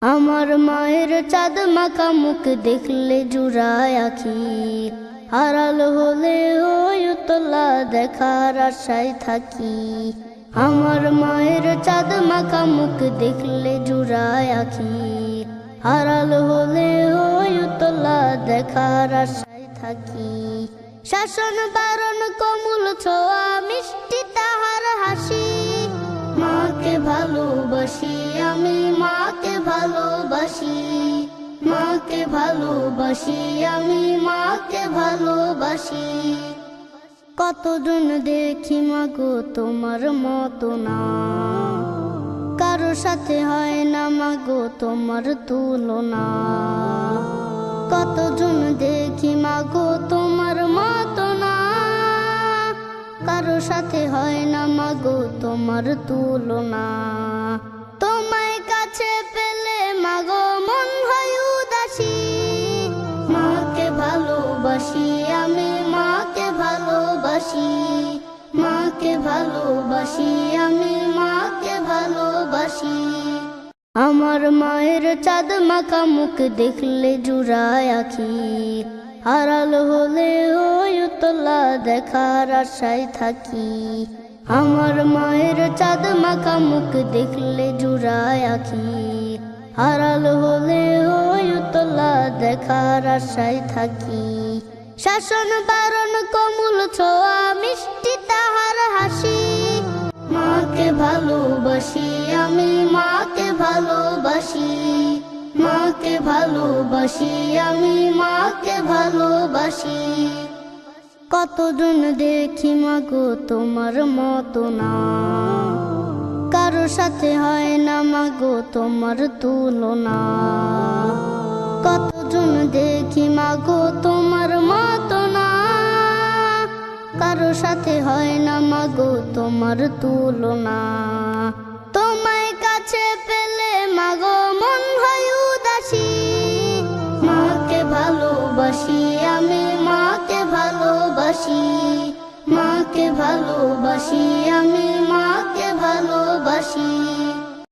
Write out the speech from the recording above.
আমার মায়ের চাঁদ মাখা মুখ দেখলে জুড়ায় আখি, আড়াল হলে ওই উতলা দেখার আশায় থাকি। আমার মায়ের চাঁদ মাখা মুখ দেখলে জুড়ায় আখি, আড়াল হলে ওই উতলা দেখার আশায় থাকি। শাসন বারণ কোমল ছোঁয়া মিষ্টি তাহার হাসি, মাকে ভালোবাসি আমি মাকে ভালোবাসি, মাকে ভালোবাসি আমি মাকে ভালোবাসি। কতজন দেখি মাগো তোমার মতো না, কারো সাথে হয় না মাগো তোমার তুলনা। কতজন দেখি মাগো তোমার মতো না, কারো সাথে হয় না মাগো তোমার তুলনা। তোমায় কাছে পেলে মাগো মন হয় উদাসী, মাকে ভালোবাসি আমি মাকে ভালোবাসি, মাকে ভালোবাসি আমি মাকে ভালোবাসি। আমার মায়ের চাঁদ মাখা মুখ দেখলে জুড়ায় আখি, আড়াল হলে ওই উতলা দেখার আশায় থাকি। আমার মায়ের চাঁদ মাখা মুখ দেখলে জুড়ায় আখি, আড়াল হলে ওই উতলা দেখার আশায় থাকি। শাসন বারণ কোমল ছোঁয়া মিষ্টি তাহার হাসি, মাকে ভালোবাসি আমি মাকে ভালোবাসি, মাকে ভালোবাসি আমি মাকে ভালোবাসি। কতজন দেখি মাগো তোমার মতো না, কারো সাথে হয় না মাগো তোমার তুলনা। কতজন দেখি মাগো তোমার মতো না, কারো সাথে হয় না মাগো তোমার তুলনা। তোমায় কাছে পেলে মাগো মন হয় উদাসী, মাকে ভালোবাসি আমি মাকে ভালোবাসি, মাকে ভালোবাসি আমি মাকে ভালোবাসি।